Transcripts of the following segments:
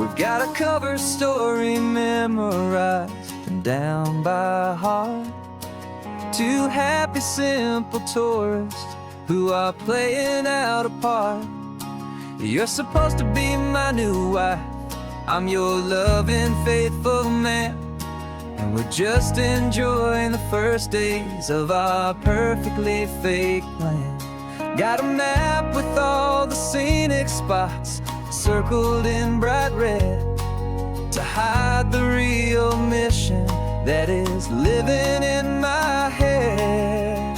We've got a cover story memorized and down by heart. Two happy, simple tourists who are playing out a part. You're supposed to be my new wife, I'm your loving, faithful man, and we're just enjoying the first days of our perfectly fake plan. Got a map with all the scenic spots circled in bright red to hide the real mission that is living in my head.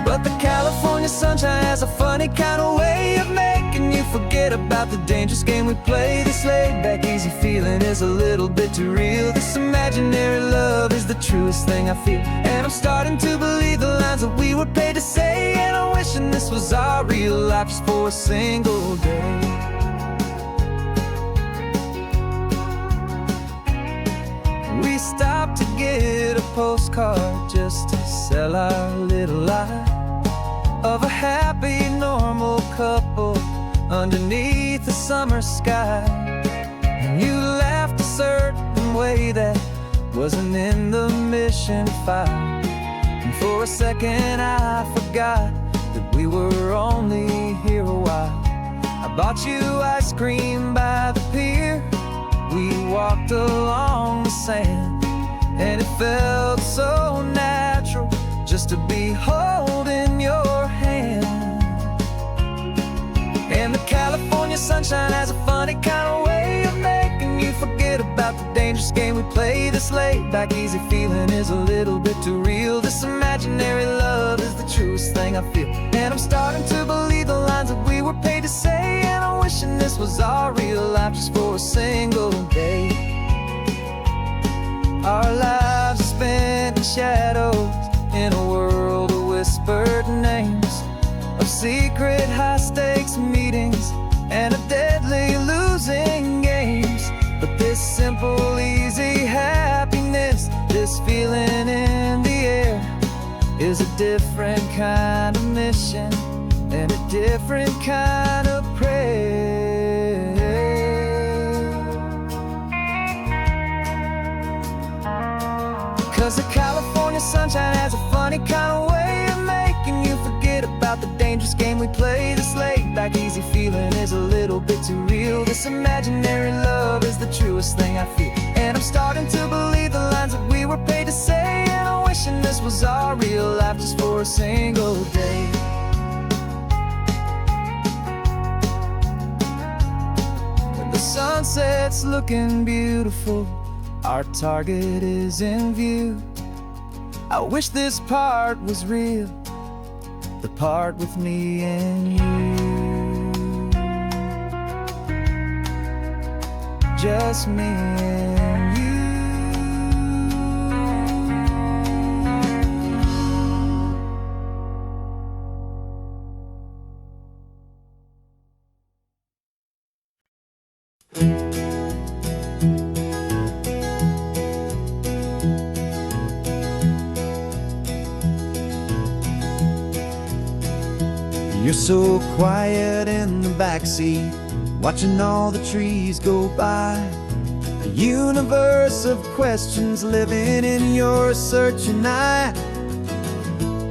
But the California sunshine has a funny kind of way of making you forget about the dangerous game we play. This laid-back, easy feeling is a little bit too real. This imaginary love is the truest thing I feel, and I'm starting to believe the lines that we were paid to say. And I'm wishing this was our real life just for a single day. We stopped to get a postcard just to sell our little lie of a happy, normal couple underneath the summer sky. And you laughed a certain way that wasn't in the mission file, and for a second I forgot that we were only here a while. I bought you ice cream by the pier, we walked along the sand, and it felt so natural just to be holding your hand. And the California sunshine has a funny kind of way of making you forget about the dangerous game we play. This laid-back, easy feeling is a little bit too real. This imaginary love is the truest thing I feel, and I'm starting to believe the lines that we were paid to say. And I'm wishing this was our real life just for a single day. Our lives are spent in shadows, in a world of whispered names, of secret high-stakes meetings and of deadly losing games. But this simple, easy happiness, this feeling in the air, is a different kind of mission and a different kind of prayer. 'Cause the California sunshine has a funny kind of way of making you forget about the dangerous game we play. This laid-back, easy feeling is a little bit too real. This imaginary love is the truest thing I feel, and I'm starting to believe the lines that we were paid to say. And I'm wishing this was our real life just for a single day. When the sunset's looking beautiful, our target is in view. I wish this part was real, the part with me and you. Just me and you. You're so quiet in the backseat, watching all the trees go by. A universe of questions living in your searching eye.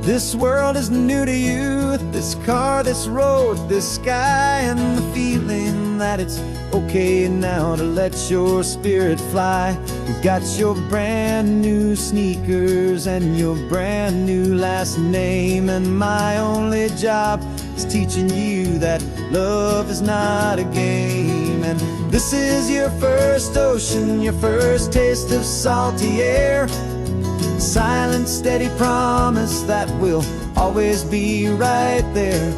This world is new to you, this car, this road, this sky, and the feeling that it's okay now to let your spirit fly. You've got your brand new sneakers and your brand new last name, and my only job is teaching you that love is not a game. And this is your first ocean, your first taste of salty air. Silent, steady promise that we'll always be right there.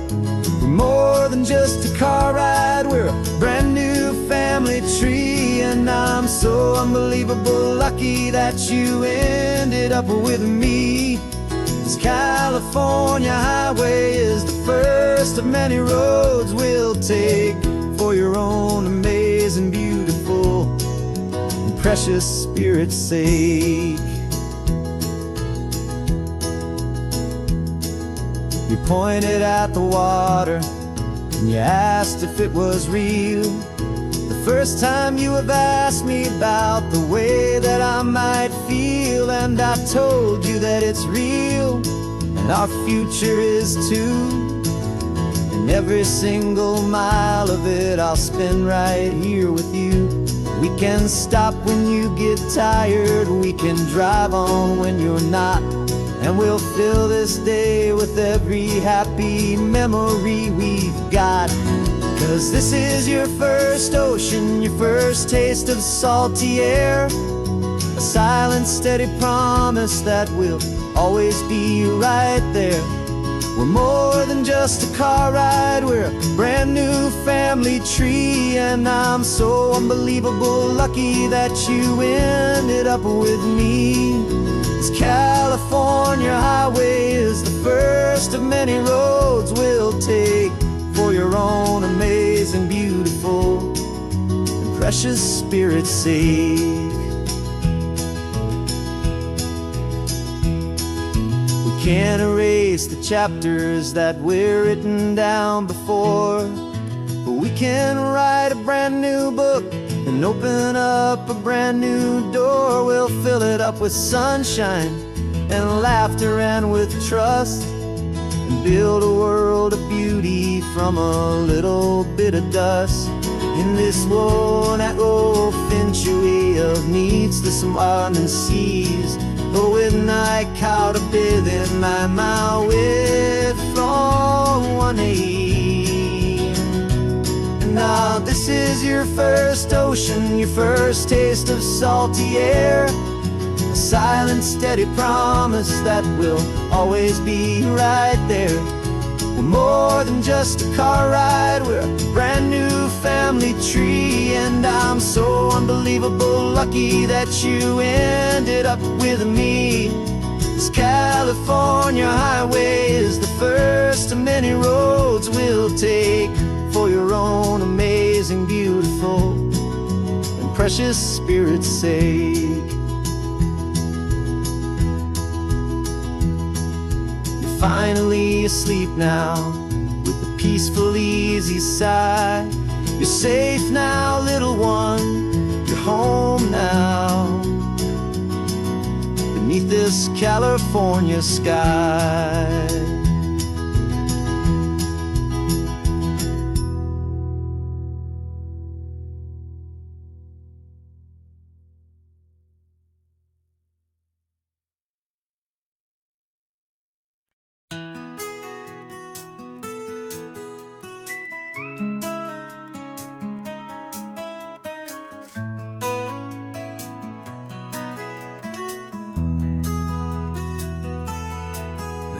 We're more than just a car ride, we're a brand new family tree. And I'm so unbelievable lucky that you ended up with me. This California highway is the first of many roads we'll take for your own amazing, beautiful, and precious spirit's sake. You pointed at the water and you asked if it was real. The First time you have asked me about the way that I might feel, and I told you that it's real, and our future is too. And every single mile of it I'll spend right here with you. We can stop when you get tired, we can drive on when you're not, and we'll fill this day with every happy memory we've got. 'Cause this is your first ocean, your first taste of salty air, a silent, steady promise that we'll always be right there. We're more than just a car ride, we're a brand new family tree, and I'm so unbelievable lucky that you ended up with me. This California highway is the first of many roads we'll take for your own amazing, beautiful, and precious spirit's sake. We can't erase the chapters that we're written down before, but we can write a brand new book and open up a brand new door. We'll fill it up with sunshine and laughter and with trust, and build a world of beauty from a little bit of dust. In this world that finchuí of needs the summerland seas, but with night caught a bit in my mouth with from one aim. And now this is your first ocean, your first taste of salty air, a silent, steady promise that we'll always be right there. We're more than just a car ride, we're a brand new family tree, and I'm so unbelievable lucky that you ended up with me. This California highway is the first of many roads we'll take for your own amazing, beautiful, and precious spirit's sake. Finally asleep now, with a peaceful, easy sigh. You're safe now, little one, you're home now, beneath this California sky.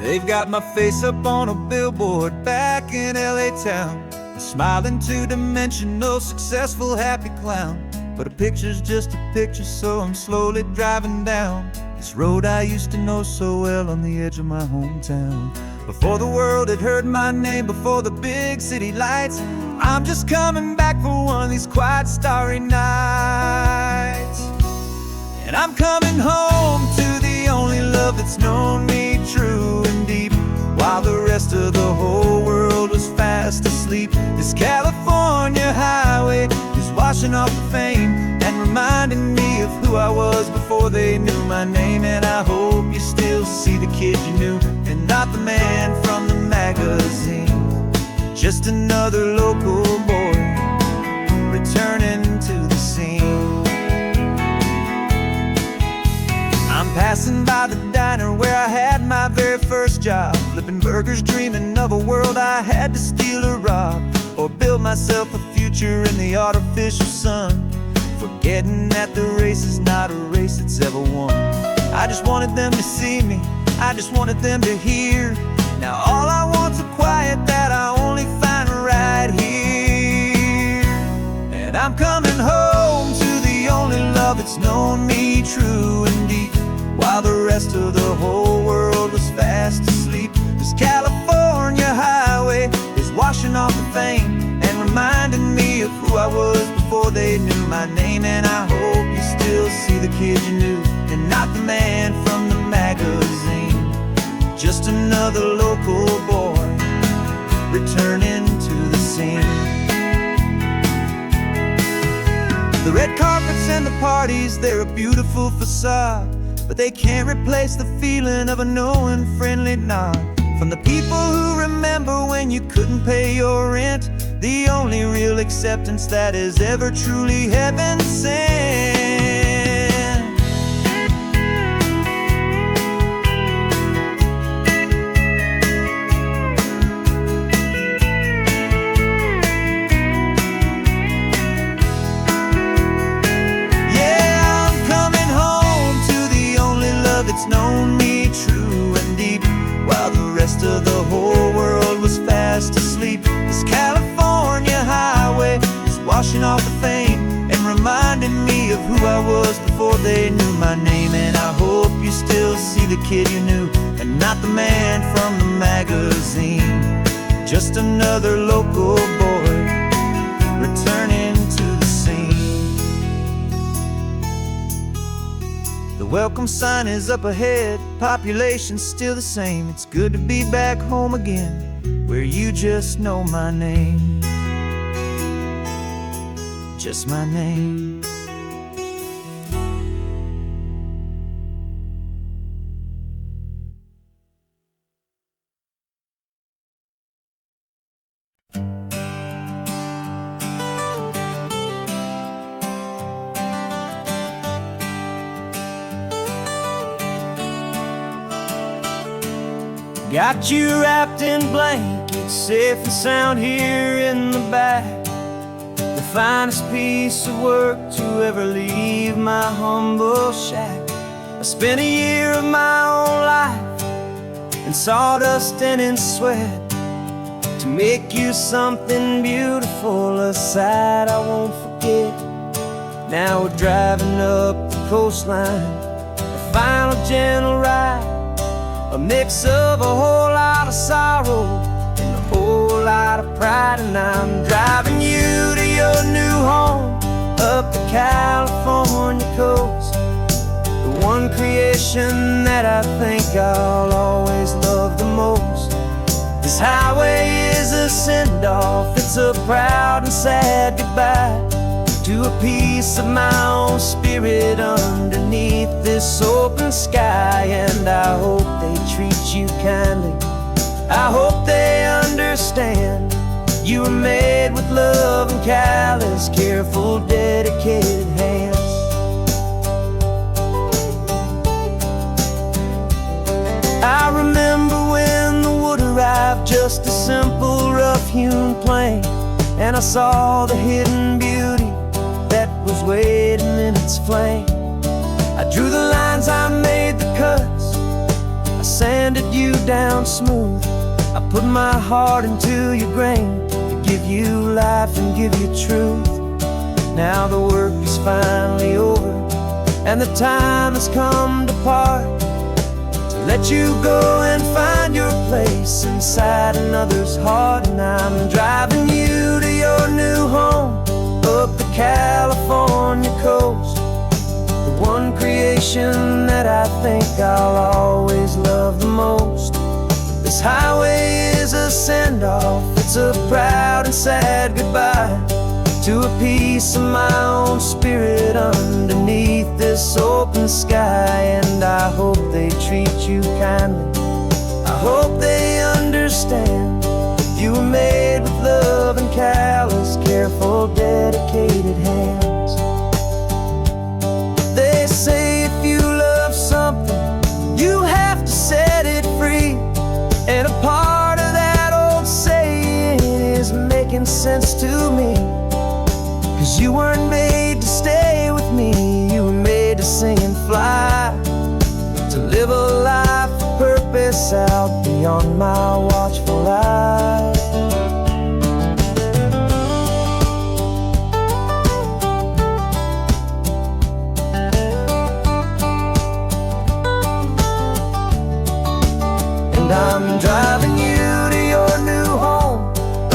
They've got my face up on a billboard back in LA town, a smiling two-dimensional, successful, happy clown. But a picture's just a picture, so I'm slowly driving down this road I used to know so well on the edge of my hometown. Before the world had heard my name, before the big city lights, I'm just coming back for one of these quiet, starry nights. And I'm coming home to the only love that's known me true and deep, while the rest of the whole world was fast asleep. This California highway is washing off the fame and reminding me of who I was before they knew my name. And I hope you still see the kid you knew, and not the man from the magazine. Just another local boy returning to the scene. I'm passing by the diner where I had my very first job, flipping burgers, dreaming of a world I had to steal or rob, or build myself a future in the artificial sun, forgetting that the race is not a race that's ever won. I just wanted them to see me, I just wanted them to hear. Now all I want's a quiet that I only find right here. And I'm coming home to the only love that's known me true and deep, while the rest of the whole world was fast asleep. This California highway is washing off the fame and reminding me of who I was before they knew my name. And I hope you still see the kid you knew, and not the man from the magazine. Just another local boy returning to the scene. red carpets and the parties, they're a beautiful facade, but they can't replace the feeling of a knowing friendly nod from the people who remember when you couldn't pay your rent. The only real acceptance that is ever truly heaven sent. Yeah, I'm coming home to the only love that's known me true and deep, while the rest of the whole world was fast asleep. This California highway is washing off the fame and reminding me of who I was before they knew my name. And I hope you still see the kid you knew and not the man from the magazine. Just another local boy returning to the scene. The welcome sign is up ahead, population's still the same. It's good to be back home again, where you just know my name. Just my name. Got you wrapped in blankets, safe and sound here in the back. The finest piece of work to ever leave my humble shack. I spent a year of my own life in sawdust and in sweat to make you something beautiful, a sight I won't forget. Now we're driving up the coastline, a final gentle ride, a mix of a whole lot of sorrow and a whole lot of pride. And I'm driving you to your new home up the California coast, the one creation that I think I'll always love the most. This highway is a send-off, it's a proud and sad goodbye to a piece of my own spirit underneath this open sky. And I hope they treat you kindly, I hope they understand you were made with love and callous, careful, dedicated hands. I remember when the wood arrived, just a simple rough-hewn plank, and I saw the hidden beauty that was waiting in its flame. I drew the lines, I made the cuts, I sanded you down smooth. I put my heart into your grain to give you life and give you truth. Now the work is finally over and the time has come to part, to let you go and find your place inside another's heart. And I'm driving you to your new home up the California coast, the one creation that I think I'll always love the most. This highway is a send-off, it's a proud and sad goodbye to a piece of my own spirit underneath this open sky. And I hope they treat you kindly, I hope they understand you were made with love and callous, careful, dedicated hands. They say if you love something, you have to set it free. And a part of that old saying is making sense to me, 'cause you weren't made to stay with me, you were made to sing and fly, to live a life of purpose out beyond my watchful eye. And I'm driving you to your new home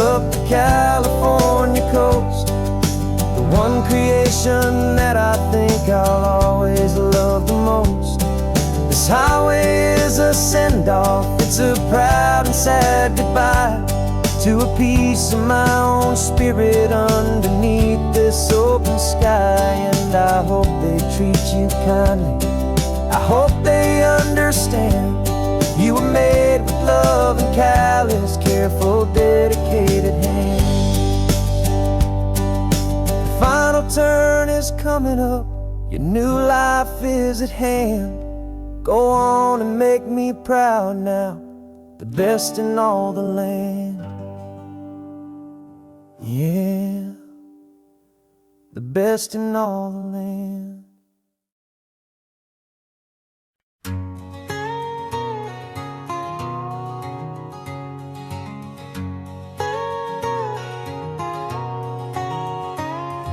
up the California coast, the one creation that I think I'll always love the most. This highway is a send-off, it's a proud and sad goodbye to to a piece of my own spirit underneath this open sky. And I hope they treat you kindly, I hope they understand. You were made with love and callous, careful, dedicated hands. The final turn is coming up, your new life is at hand. Go on and make me proud now, the best in all the land. Yeah, the best in all the land.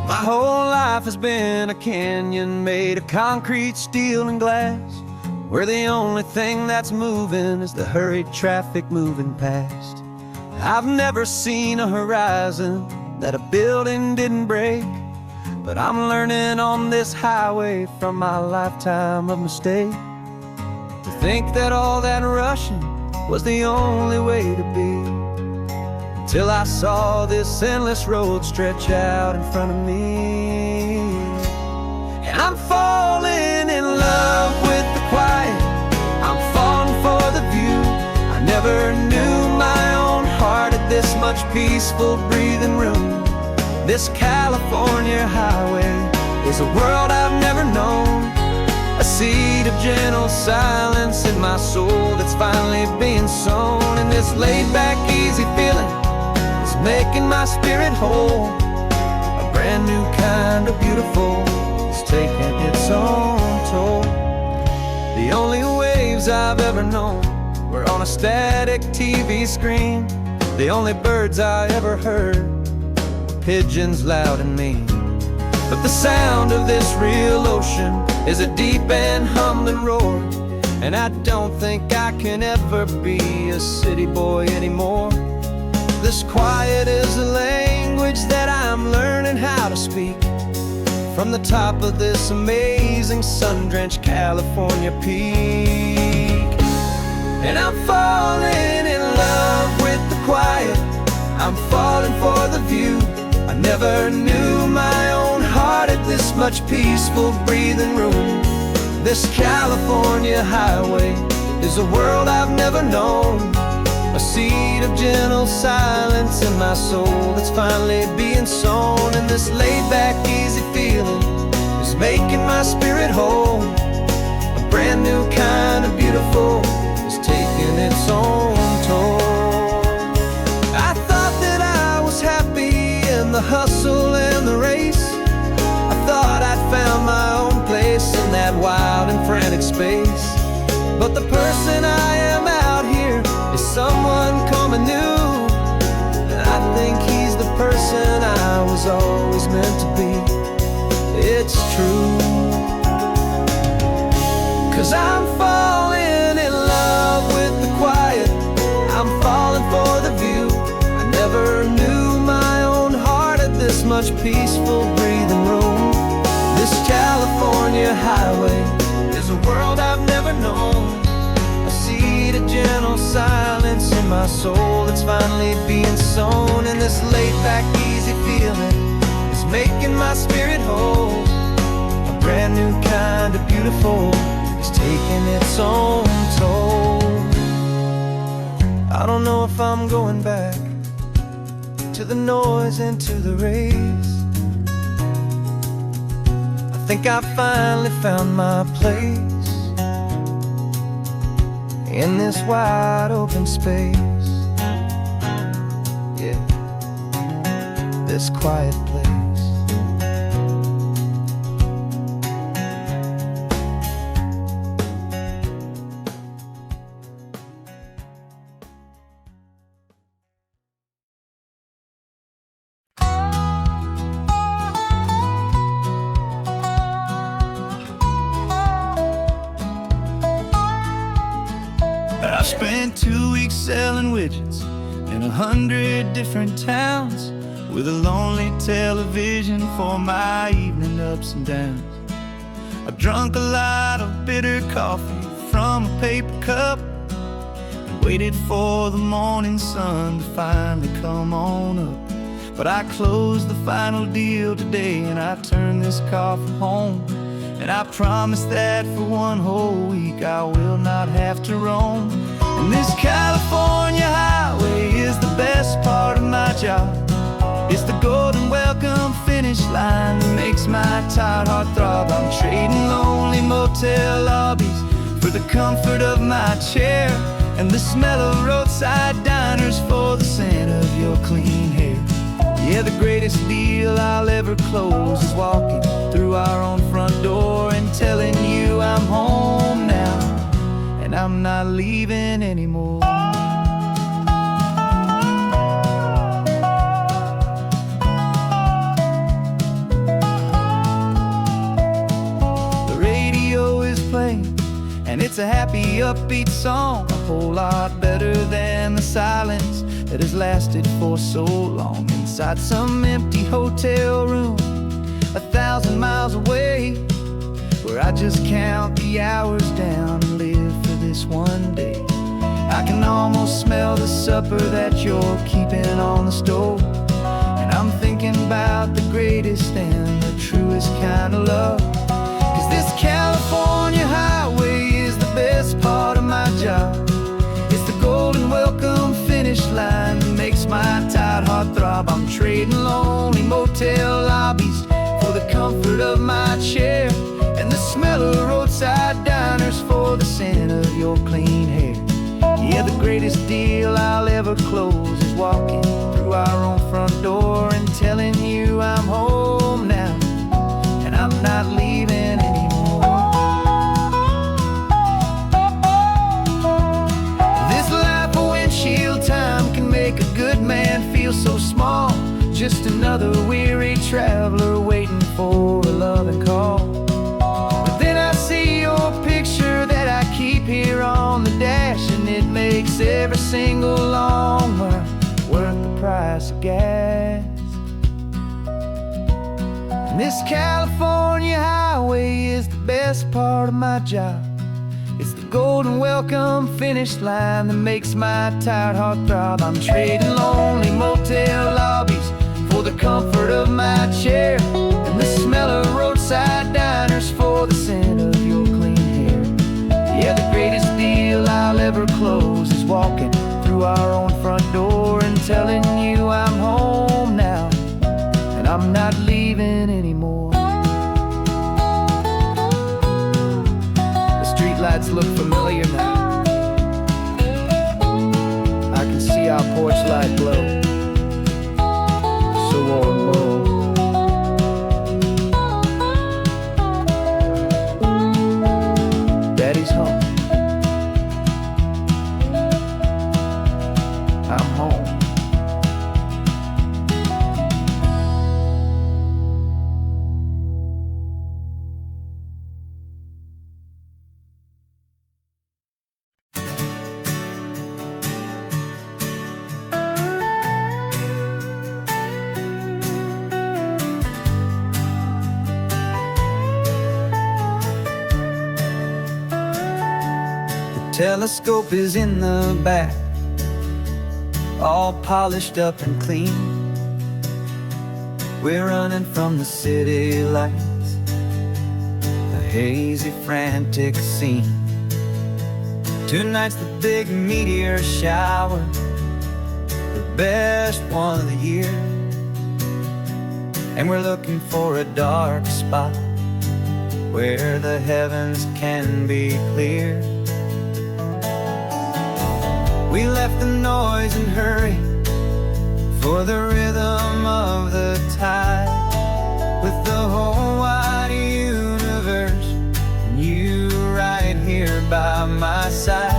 My whole life has been a canyon made of concrete, steel, and glass, where the only thing that's moving is the hurried traffic moving past. I've never seen a horizon that a building didn't break, but I'm learning on this highway from my lifetime of mistakes to think that all that rushing was the only way to be. Till I saw this endless road stretch out in front of me. And I'm falling in love with the quiet, I'm falling for the view. I never knew my own heart had this much peaceful breathing room. This California highway is a world I've never known, a seed of gentle silence in my soul that's finally being sown. And this laid-back, easy feeling is making my spirit whole. A brand new kind of beautiful is taking its own toll. The only waves I've ever known were on a static TV screen. The only birds I ever heard were pigeons loud and mean. But the sound of this real ocean is a deep and humbling roar, and I don't think I can ever be a city boy anymore. This quiet is a language that I'm learning how to speak from the top of this amazing sun-drenched California peak. And I'm falling in love with the quiet, I'm falling for the view. I never knew my own heart had this much peaceful breathing room. This California highway is a world I've never known, a seed of gentle silence in my soul that's finally being sown. And this laid-back, easy feeling is making my spirit whole. A brand new kind of beautiful is taking its own toll. I thought that I was happy in the hustle and the race. I thought I'd found my own place in that wild and frantic space. But the person I am out here is someone coming new, and I think he's the person I was always meant to be. It's true, 'cause I'm falling in love with the quiet, I'm falling for the view. I never knew my own heart had this much peaceful breathing room. This California highway is a world I've never known, a seed of gentle silence in my soul that's finally being sown. And this laid-back, easy feeling is making my spirit whole. A brand new kind of beautiful is taking its own toll. I don't know if I'm going back to the noise and to the race. I think I finally found my place in this wide open space. Yeah, this quiet place. I spent 2 weeks selling widgets in 100 different towns, with a lonely television for my evening ups and downs. I've drunk a lot of bitter coffee from a paper cup, and Waited for the morning sun to finally come on up. But I closed the final deal today, and I turned this car for home. And I promise that for one whole week I will not have to roam. And this California highway is the best part of my job. It's the golden welcome finish line that makes my tired heart throb. I'm trading lonely motel lobbies for the comfort of my chair, and the smell of roadside diners for the scent of your clean hair. Yeah, the greatest deal I'll ever close is walking through our own front door and telling you I'm home now, and I'm not leaving anymore. The radio is playing, and it's a happy, upbeat song, a whole lot better than the silence that has lasted for so long. Inside some empty hotel room 1,000 miles away, where I just count the hours down and live for this one day. I can almost smell the supper that you're keeping on the stove, and I'm thinking about the greatest and the truest kind of love. 'Cause this California highway is the best part of my job. It's the golden welcome finish line that makes my tired heart throb. I'm trading lonely motel lobbies for the comfort of my chair, and the smell of roadside diners for the scent of your clean hair. Yeah, the greatest deal I'll ever close is walking through our own front door and telling you I'm home now, and I'm not leaving anymore. This life of windshield time can make a good man feel so small, just another weary traveler waiting for a loving call. But then I see your picture that I keep here on the dash, and it makes every single long mile worth the price of gas. And this California highway is the best part of my job. It's the golden welcome finish line that makes my tired heart throb. I'm trading lonely motel lobbies for the comfort of my chair, and the smell of roadside diners for the scent of your clean hair. Yeah, the greatest deal I'll ever close is walking through our own front door and telling you I'm home now, and I'm not leaving anymore. The streetlights look familiar now. I can see our porch light glow, so warm, low. Daddy's home. I'm home. Telescope is in the back, all polished up and clean. We're running from the city lights, a hazy, frantic scene. Tonight's the big meteor shower, the best one of the year. And we're looking for a dark spot where the heavens can be clear. We left the noise and hurry for the rhythm of the tide, with the whole wide universe and you right here by my side.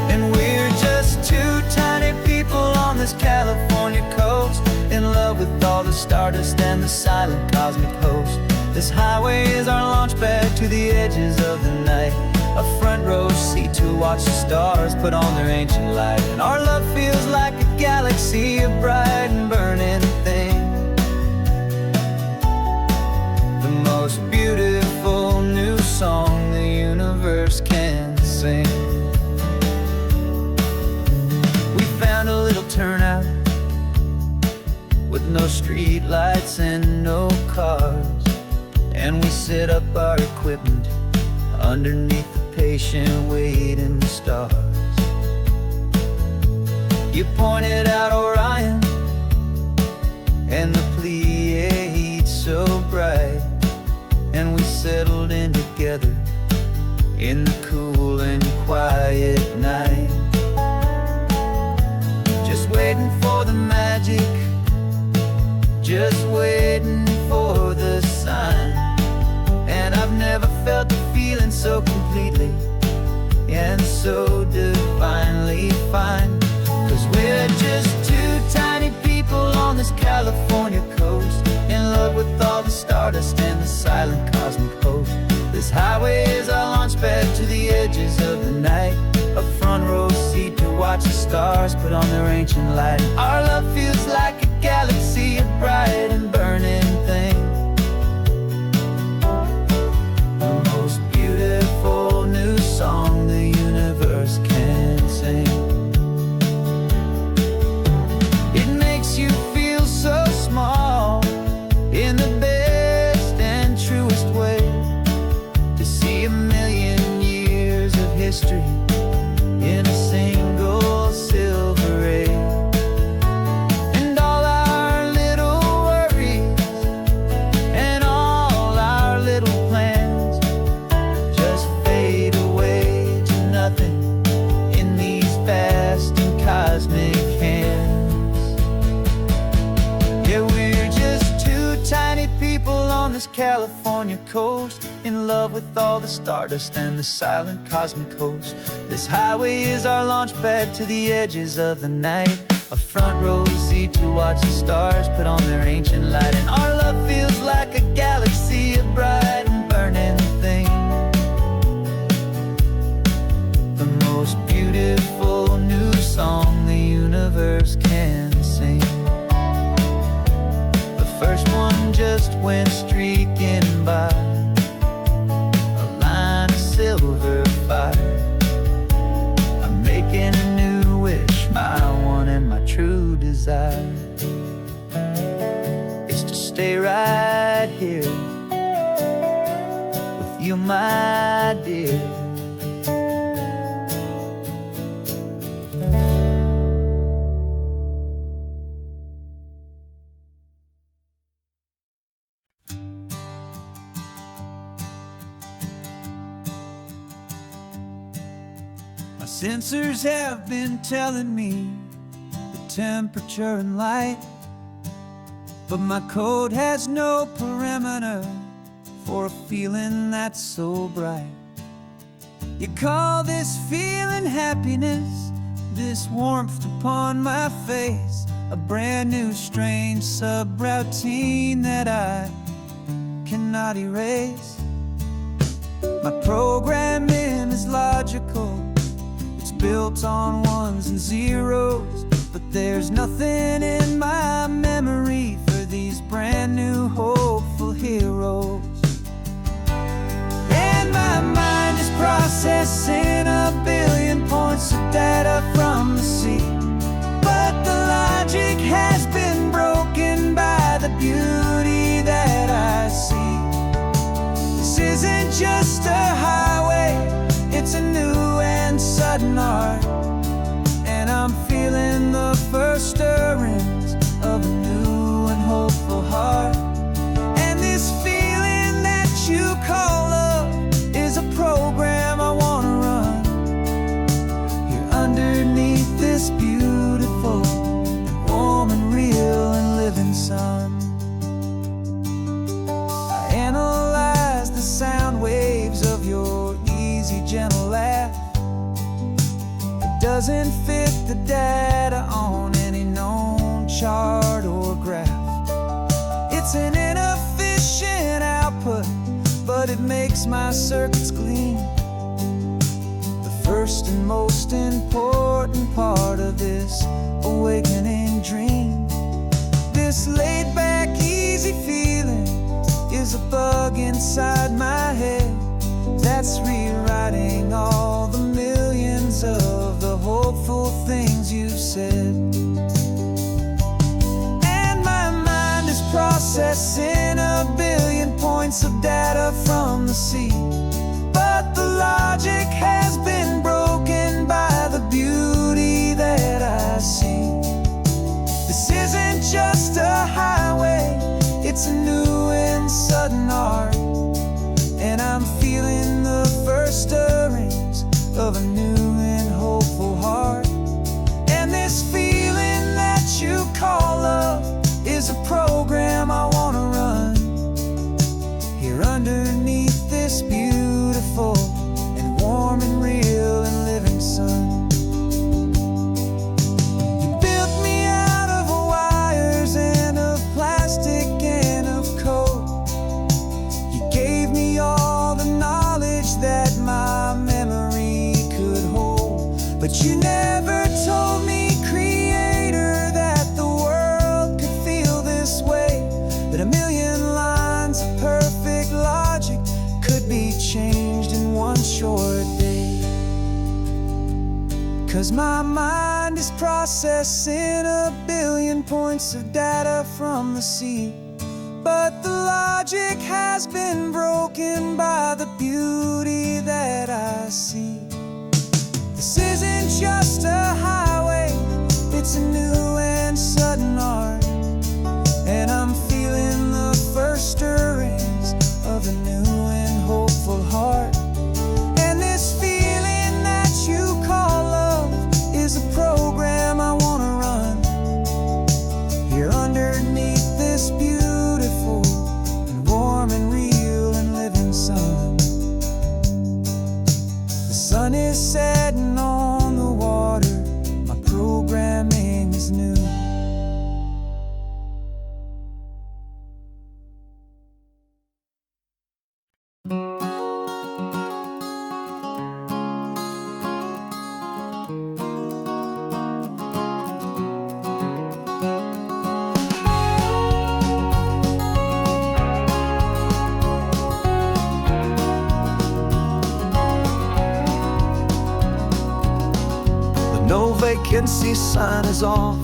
And we're just two tiny people on this California coast, in love with all the stardust and the silent cosmic host. This highway is our launch pad to the edges of the night, a front row seat to watch the stars put on their ancient light. And our love feels like a galaxy, a bright and burning thing, the most beautiful new song the universe can sing. street lights and no cars. And we set up our equipment underneath the patient waiting stars. You pointed out Orion and the Pleiades so bright, and we settled in together in the cool and quiet night. Just waiting for the magic, just waiting for the sign. And I've never felt the feeling so completely and so divinely fine. 'Cause we're just two tiny people on this California coast, in love with all the stardust and the silent cosmic host. This highway is our launch pad to the edges of the night, a front row seat to watch the stars put on their ancient light. Our love feels like a galaxy, a bright and burning thing, the most beautiful new song the universe can sing. It makes you feel so small in the best and truest way, to see a million years of history in a single silver ray. And all our little worries and all our little plans just fade away to nothing in these vast and cosmic hands. Yeah, we're just two tiny people on this California coast, in love with all the stardust and the silent cosmic host. This highway is our launch pad to the edges of the night, a front row seat to watch the stars put on their ancient light. And our love feels like a galaxy, a bright and burning thing, the most beautiful new song the universe can sing. The first one just went streaking by, a line of silver fire. I'm making a new wish, my one and my true desire is to stay right here with you, my dear. My sensors have been telling me the temperature and light, but my code has no perimeter for a feeling that's so bright. You call this feeling happiness, this warmth upon my face, a brand new strange subroutine that I cannot erase. My programming is logical, built on ones and zeros, but there's nothing in my memory for these brand new hopeful heroes. And my mind is processing a billion points of data from the sea, but the logic has been broken by the beauty that I see. This isn't just a highway, it's a new and sudden art, and I'm feeling the first stirrings of a new and hopeful heart. And this feeling that you call love is a program I want to run here underneath this beautiful and warm and real and living sun. I analyze the sound waves of your easy, gentle laugh. It doesn't fit the data on any known chart or graph. It's an inefficient output, but it makes my circuits gleam. The first and most important part of this awakening dream. This laid-back, easy feeling is a bug inside my head that's rewriting all the millions of the hopeful things you've said. And my mind is the sea. But the logic has been broken by the beauty that I see. This isn't just a highway, it's a new and sudden art. And I'm feeling the first stirrings of a new and hopeful heart. And this feeling that you call love is a program I wanna run here underneath this beautiful and warm and real and living sun. You built me out of wires and of plastic and of code. You gave me all the knowledge that my memory could hold. But you never told me, Creator, that the world could feel this way, that a million lines of perfect logic could be changed in one short day. 'Cause my mind is processing a billion points of data from the sea. But the logic has been broken by the beauty that I see. This isn't just a highway, it's a new and sudden art. And I'm feeling the first stirrings of a new and hopeful heart. And this feeling that you call love is a program I wanna run here underneath this beautiful and warm and real and living sun. The sun is setting on the water, my programming is new. No vacancy sign is off,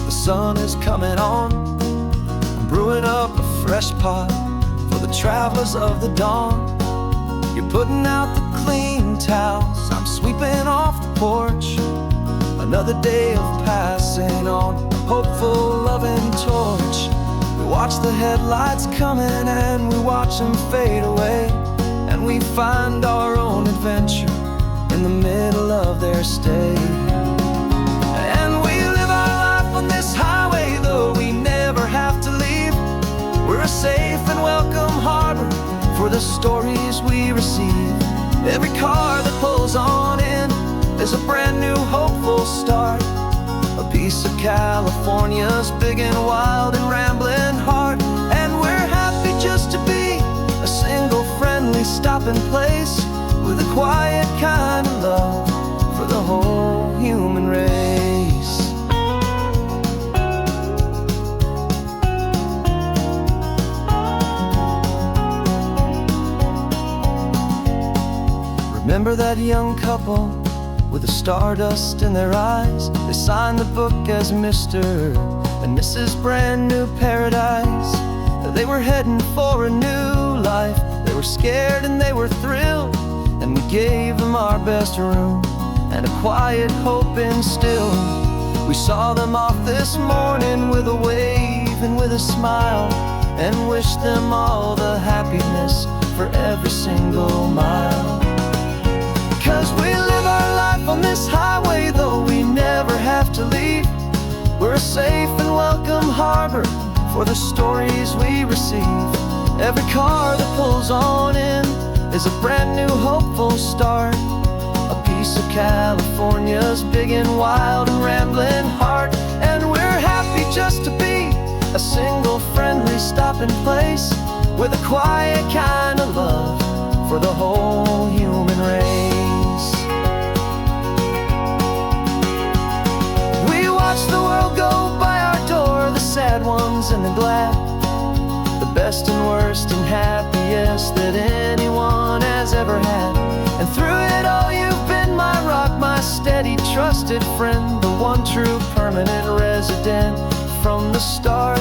the sun is coming on. I'm brewing up a fresh pot for the travelers of the dawn. You're putting out the clean towels, I'm sweeping off the porch. Another day of passing on a hopeful, loving torch. We watch the headlights coming and we watch them fade away. And we find our own adventure in the middle of their stay. And we live our life on this highway, though we never have to leave. We're a safe and welcome harbor for the stories we receive. Every car that pulls on in is a brand new hopeful start. A piece of California's big and wild and rambling heart. And we're happy just to be a single friendly stopping place with a quiet kind of love for the whole human race. Remember that young couple with the stardust in their eyes? They signed the book as Mr. and Mrs. Brand New Paradise. They were heading for a new life. They were scared and they were thrilled, and we gave them our best room and a quiet hope instilled. We saw them off this morning with a wave and with a smile, and wished them all the happiness for every single mile. 'Cause we live our life on this highway, though we never have to leave. We're a safe and welcome harbor for the stories we receive. Every car that pulls on in is a brand new hopeful start. A piece of California's big and wild and rambling heart. And we're happy just to be a single friendly stopping place with a quiet kind of love for the whole human race. We watch the world go by our door, the sad ones and the glad, the best and worst and happiest that anyone has ever had. And through it all you've been my rock, my steady, trusted friend, the one true permanent resident from the start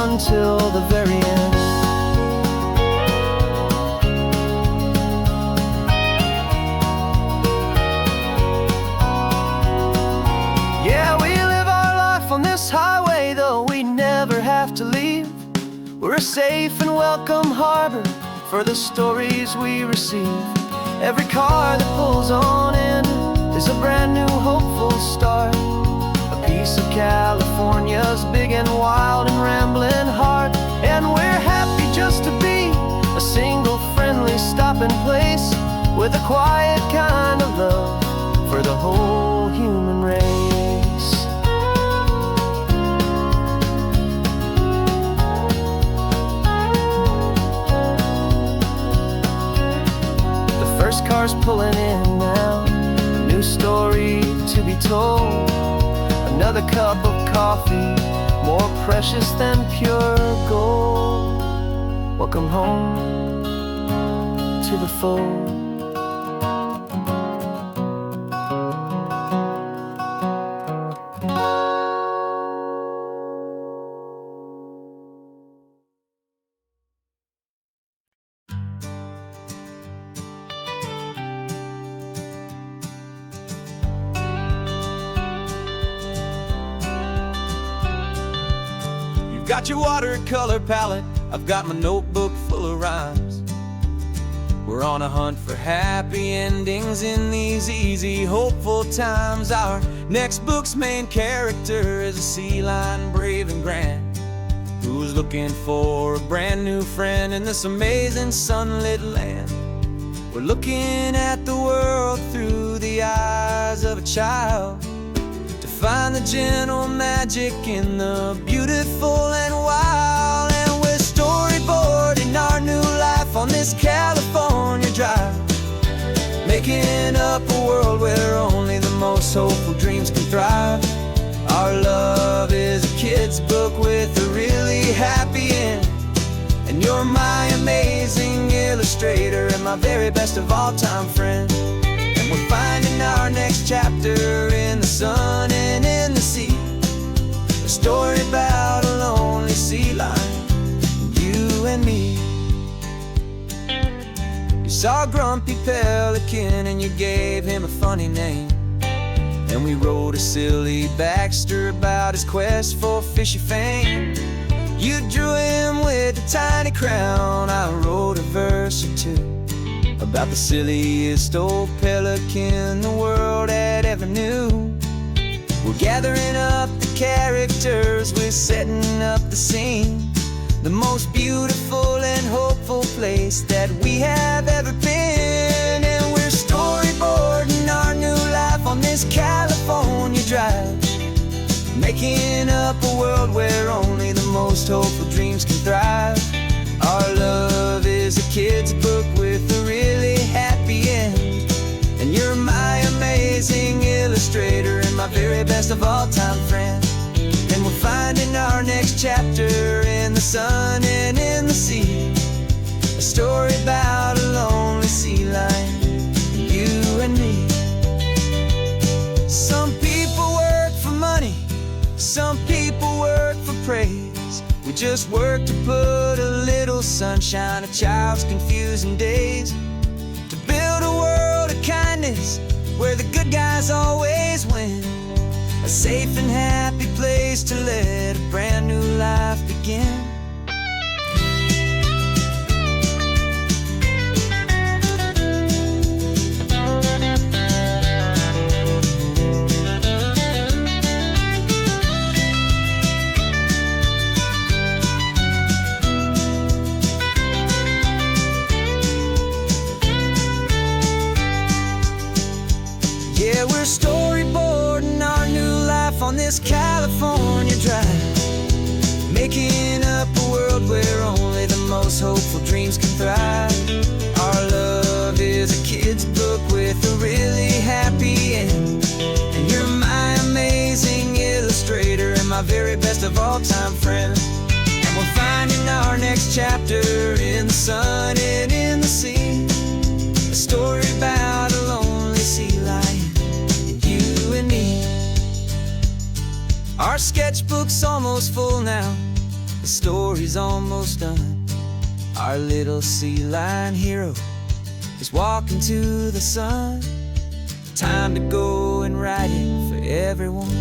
until the very end. We're a safe and welcome harbor for the stories we receive. Every car that pulls on in is a brand new hopeful start. A piece of California's big and wild and rambling heart. And we're happy just to be a single friendly stopping place with a quiet kind of love for the whole human race. The first car's pulling in now, a new story to be told. Another cup of coffee, more precious than pure gold. Welcome home to the fold. You've got your watercolor palette, I've got my notebook full of rhymes. We're on a hunt for happy endings in these easy, hopeful times. Our next book's main character is a sea lion, brave and grand, who's looking for a brand new friend in this amazing sunlit land. We're looking at the world through the eyes of a child, to find the gentle magic in the beautiful and wild. And we're storyboarding our new life on this California drive, making up a world where only the most hopeful dreams can thrive. Our love is a kid's book with a really happy end, and you're my amazing illustrator and my very best of all time friend. And we're finding our next chapter in the sun and in the sea, a story about a lonely sea lion, you and me. You saw a grumpy pelican and you gave him a funny name, and we wrote a silly Baxter about his quest for fishy fame. You drew him with a tiny crown, I wrote a verse or two about the silliest old pelican the world had ever knew. We're gathering up the characters, we're setting up the scene, the most beautiful and hopeful place that we have ever been. And we're storyboarding our new life on this California drive, making up a world where only the most hopeful dreams can thrive. Our love is a kid's book with a really happy end, and you're my amazing illustrator and my very best of all time friend. And we're finding our next chapter in the sun and in the sea, a story about a lonely sea lion, you and me. Some people work for money, some people work for praise. We just work to put a little sunshine in a child's confusing days, to build a world of kindness where the good guys always win, a safe and happy place to let a brand new life begin. Yeah, we're storyboarding our new life on this California drive, making up a world where only the most hopeful dreams can thrive. Our love is a kid's book with a really happy end, and you're my amazing illustrator and my very best of all time friend. And we're finding our next chapter in the sun and in the sea, a story about a lonely sea lion, you and me. Our sketchbook's almost full now, the story's almost done. Our little sea lion hero is walking to the sun. Time to go and write it for everyone.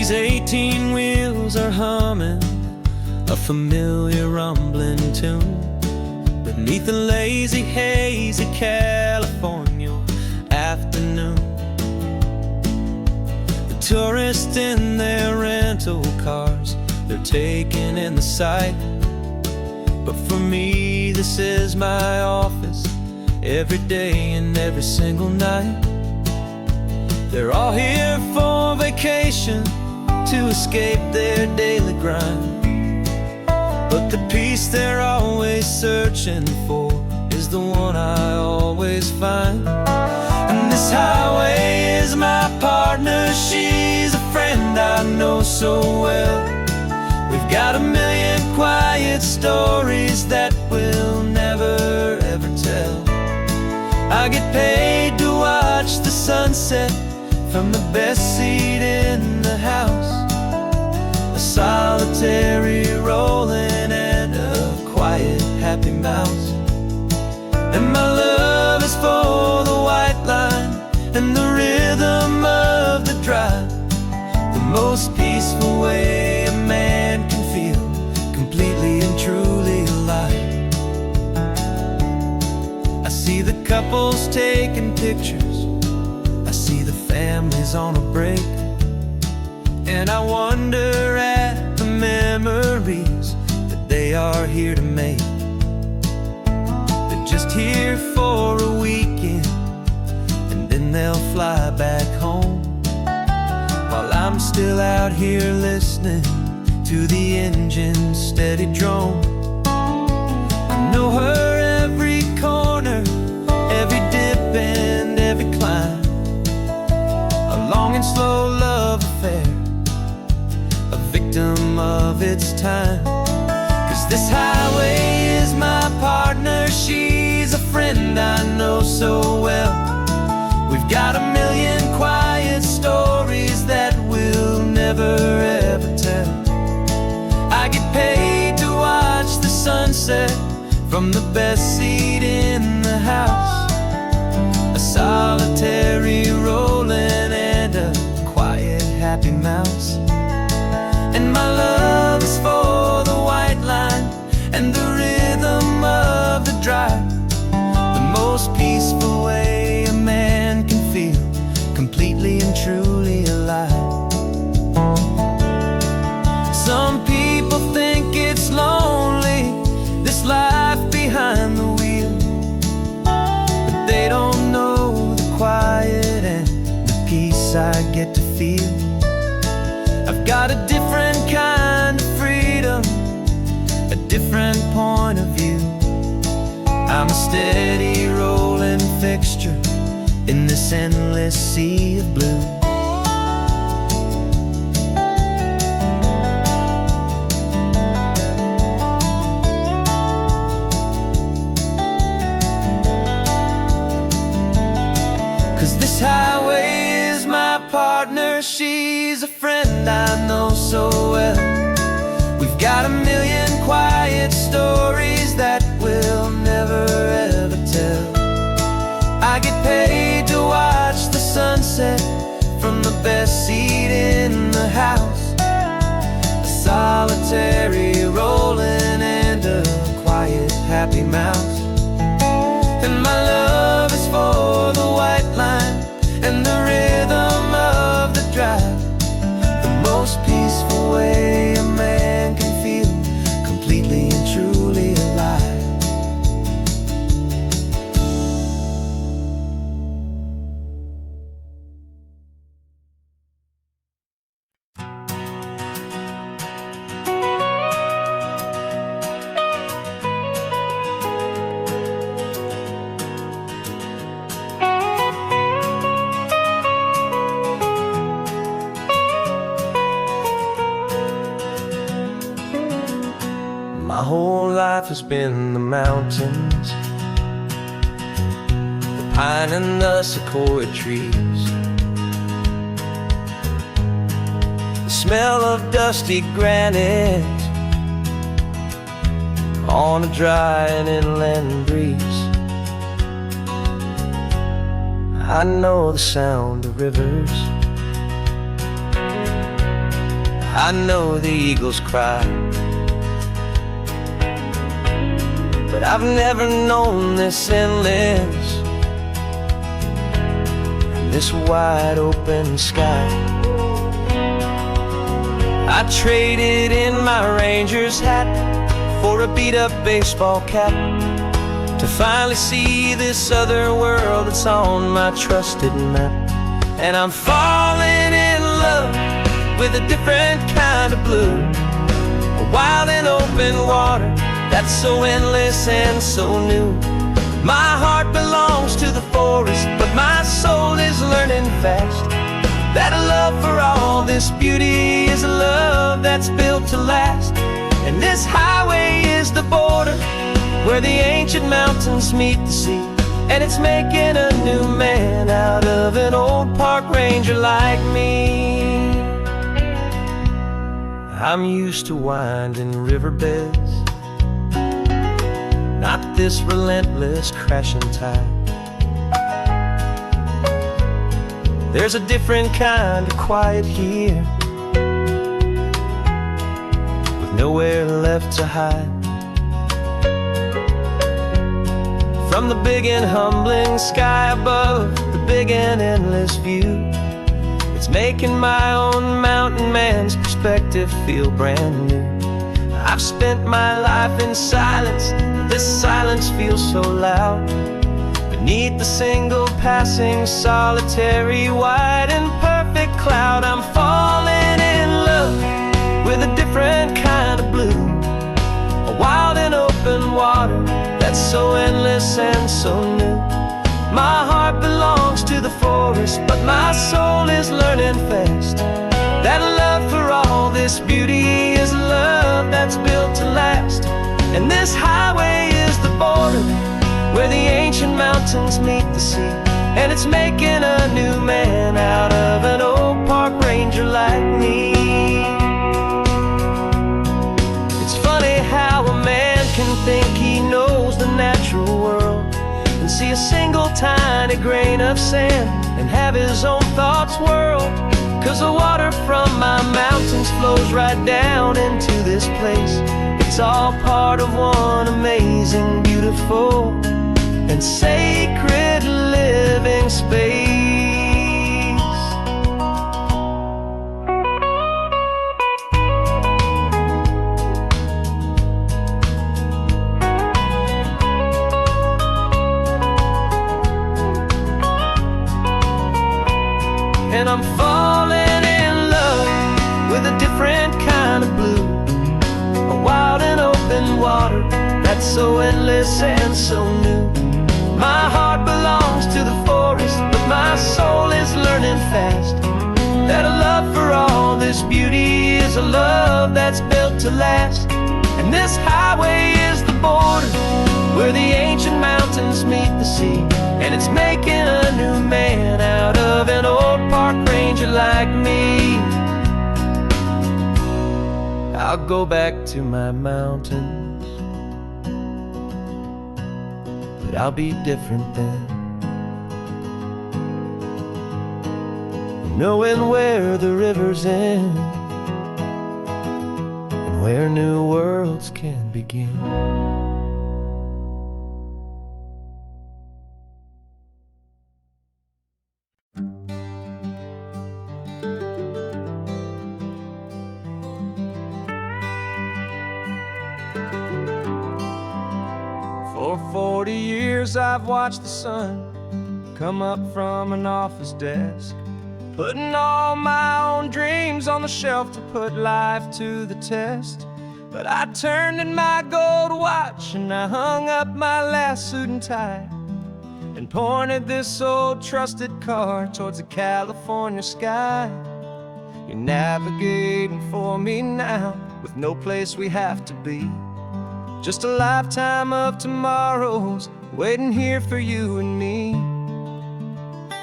These 18 wheels are humming a familiar rumbling tune beneath a lazy, hazy California afternoon. The tourists in their rental cars, they're taking in the sight. But for me, this is my office, every day and every single night. They're all here for vacation, to escape their daily grind. But the peace they're always searching for is the one I always find. And this highway is my partner, she's a friend I know so well. We've got a million quiet stories that we'll never ever tell. I get paid to watch the sunset from the best seat in the house, a solitary rolling and a quiet happy mouse. And my love is for the white line and the rhythm of the drive, the most peaceful way a man can feel completely and truly alive. I see the couples taking pictures, I see the families on a break, and I wonder at the memories that they are here to make. They're just here for a weekend, and then they'll fly back home, while I'm still out here listening to the engine's steady drone. I know her every corner, every dip and every climb, a long and slow love affair, a victim of its time. 'Cause this highway is my partner, she's a friend I know so well. We've got a million quiet stories that we'll never ever tell. I get paid to watch the sunset from the best seat in the house, a solitary rolling and a quiet happy mouse. And my love is for the white line and the rhythm of the drive, the most peaceful way a man can feel completely and truly alive. Some people think it's lonely, this life behind the wheel, but they don't know the quiet and the peace I get to feel. I've got a different kind of freedom, a different point of view. I'm a steady rolling fixture in this endless sea of blue. This highway is my partner, she's a friend I know so well. We've got a million quiet stories that we'll never ever tell. I get paid to watch the sunset from the best seat in the house, a solitary rolling and a quiet happy mouse. And my love is for the white line and the rhythm of the drive, the most peaceful way a man can feel completely and truly alive. My whole life has been the mountains, the pine and the sequoia trees, the smell of dusty granite on a dry and inland breeze. I know the sound of rivers I know the eagles cry, but I've never known this endless, this wide open sky. I traded in my Ranger's hat for a beat-up baseball cap, to finally see this other world that's on my trusted map. And I'm falling in love with a different kind of blue, a wild and open water that's so endless and so new. My heart belongs to the forest, but my soul is learning fast that a love for all this beauty is a love that's built to last. And this highway is the border where the ancient mountains meet the sea, and it's making a new man out of an old park ranger like me. I'm used to winding riverbeds, not this relentless crashing tide. There's a different kind of quiet here, with nowhere left to hide. From the big and humbling sky above, the big and endless view, it's making my own mountain man's perspective feel brand new. I've spent my life in silence, this silence feels so loud. Beneath the single passing solitary white and perfect cloud, I'm falling in love with a different kind of blue, a wild and open water that's so endless and so new. My heart belongs to the forest, but my soul is learning fast that a love for all this beauty is a love that's built to last. And this highway is the border where the ancient mountains meet the sea, and it's making a new man out of an old park ranger like me. It's funny how a man can think he knows the natural world and see a single tiny grain of sand and have his own thoughts whirled. 'Cause the water from my mountains flows right down into this place. It's all part of one amazing, beautiful, and sacred living space. And I'm falling in love with a different kind of blue, a wild and open water that's so endless and so new. My heart belongs to the forest, but my soul is learning fast that a love for all this beauty is a love that's built to last. And this highway is the border where the ancient mountains meet the sea, and it's making a new man out of an old park ranger like me. I'll go back to my mountains, but I'll be different then, knowing where the rivers end and where new worlds can begin. For 40 years I've watched the sun come up from an office desk, putting all my own dreams on the shelf to put life to the test. But I turned in my gold watch and I hung up my last suit and tie, and pointed this old trusted car towards the California sky. You're navigating for me now with no place we have to be, just a lifetime of tomorrows waiting here for you and me.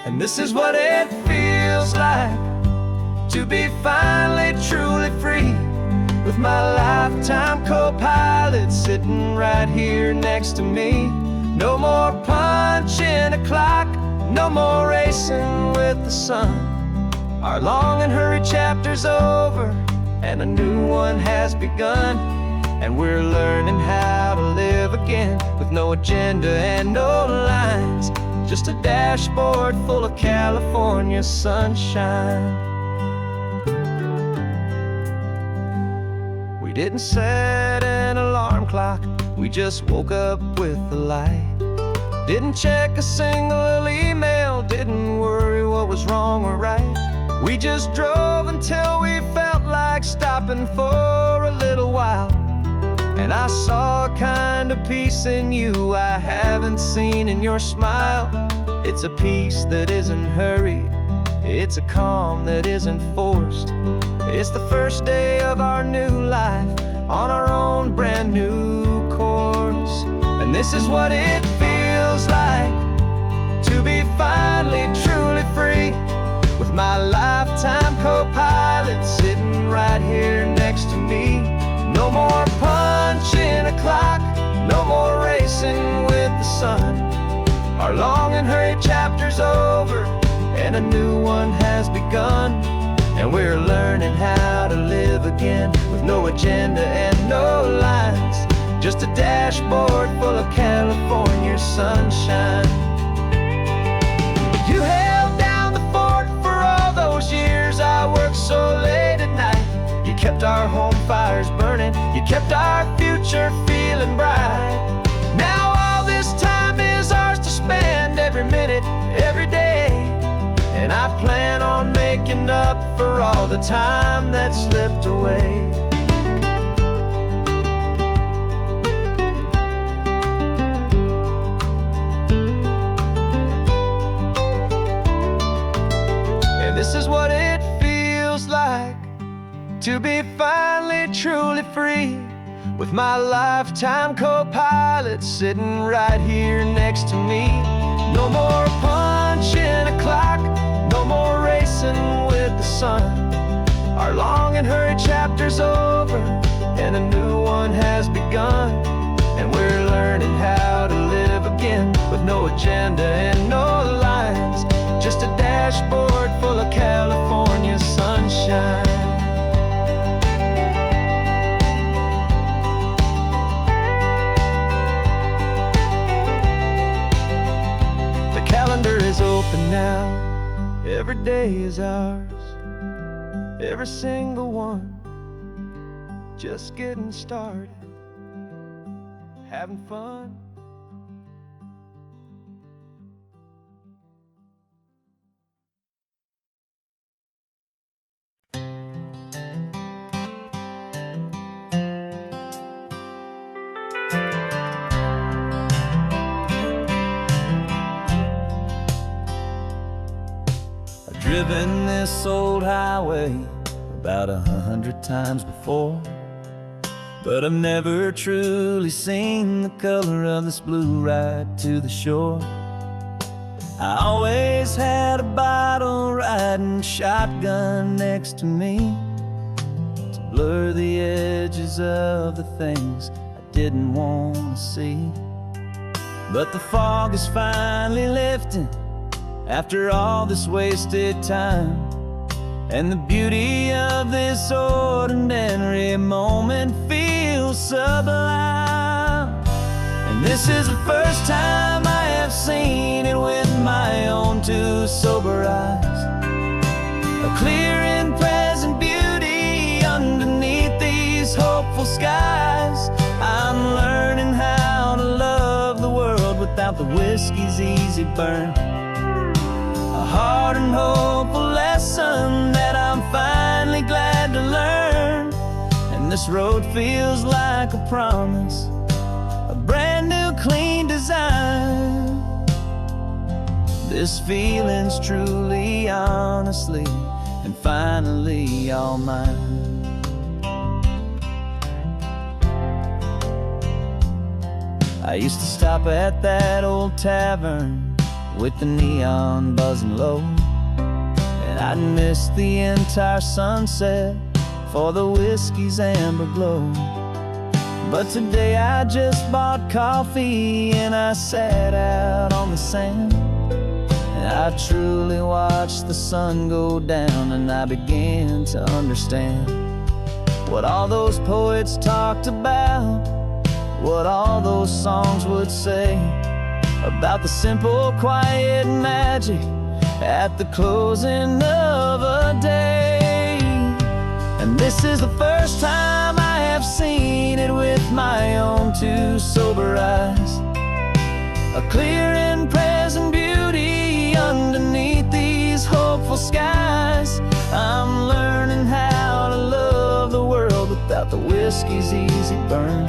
And this is what it feels like to be finally truly free, with my lifetime co-pilot sitting right here next to me. No more punching a clock, no more racing with the sun. Our long and hurried chapter's over, and a new one has begun. And we're learning how to live again, with no agenda and no lines, just a dashboard full of California sunshine. We didn't set an alarm clock, we just woke up with the light. Didn't check a single email, didn't worry what was wrong or right. We just drove until we felt like stopping for a little while. And I saw a kind of peace in you I haven't seen in your smile. It's a peace that isn't hurried, it's a calm that isn't forced. It's the first day of our new life, on our own brand new course. And this is what it feels like to be finally truly free, with my lifetime co-pilot sitting right here next to me. No more punching a clock, no more racing with the sun. Our long and hurried chapter's over, and a new one has begun. And we're learning how to live again, with no agenda and no lines, just a dashboard full of California sunshine. You held down the fort for all those years I worked so late at night. You kept our home fires burning, you kept our future feeling bright. Now all this time is ours to spend, every minute, every day. And I plan on making up for all the time that slipped away. And this is what it feels like to be finally truly free, with my lifetime co-pilot sitting right here next to me. No more punching a clock, no more racing with the sun. Our long and hurried chapter's over, and a new one has begun. And we're learning how to live again, with no agenda and no lines, just a dashboard full of California sunshine. The calendar is open now, every day is ours, every single one, just getting started, having fun. I've driven this old highway about 100 times before, but I've never truly seen the color of this blue right to the shore. I always had a bottle riding shotgun next to me to blur the edges of the things I didn't want to see. But the fog is finally lifting after all this wasted time, and the beauty of this ordinary moment feels sublime. And this is the first time I have seen it with my own two sober eyes, a clear and present beauty underneath these hopeful skies. I'm learning how to love the world without the whiskey's easy burn, a hard and hopeful lesson that I'm finally glad to learn. And this road feels like a promise, a brand new clean design. This feeling's truly, honestly, and finally all mine. I used to stop at that old tavern with the neon buzzing low, and I'd miss the entire sunset for the whiskey's amber glow. But today I just bought coffee and I sat out on the sand, and I truly watched the sun go down, and I began to understand what all those poets talked about, what all those songs would say about the simple, quiet magic at the closing of a day. And this is the first time I have seen it with my own two sober eyes, a clear and present beauty underneath these hopeful skies. I'm learning how to love the world without the whiskey's easy burn,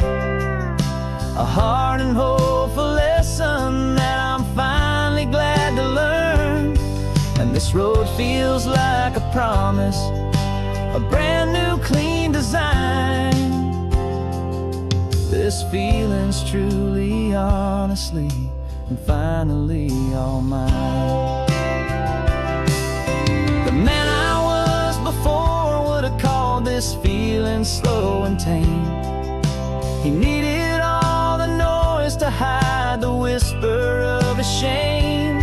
a hard and hopeful lesson that I'm finally glad to learn. And this road feels like a promise, a brand new clean design. This feeling's truly, honestly, and finally all mine. The man I was before would have called this feeling slow and tame. He needed all the noise to hide the whisper of his shame.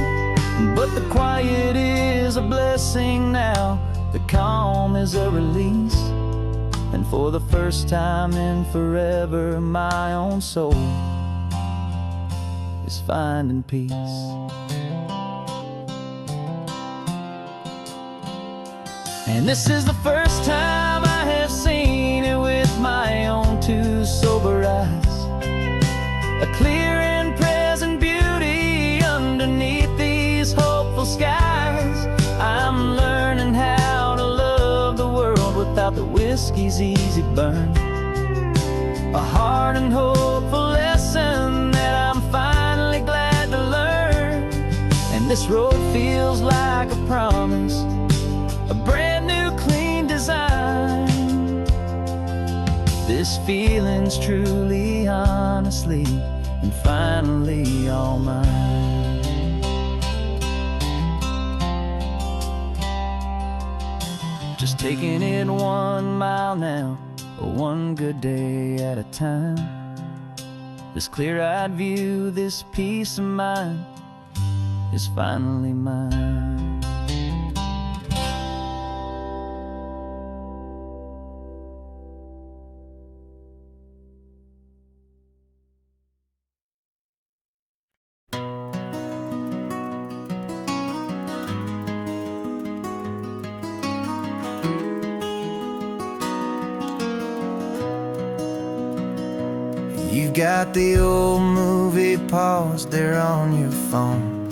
But the quiet is a blessing now, the calm is a release. And for the first time in forever, my own soul is finding peace. And this is the first time I have seen it with my own two sober eyes, a clear and present beauty underneath these hopeful skies. I'm learning how to love the world without the whiskey's easy burn, a hard and hopeful lesson that I'm finally glad to learn. And this road feels like a promise, a brand new clean design. This feeling's truly, honestly, and finally all mine. Just taking it 1 mile now, one good day at a time. This clear-eyed view, this peace of mind is finally mine. You've got the old movie paused there on your phone,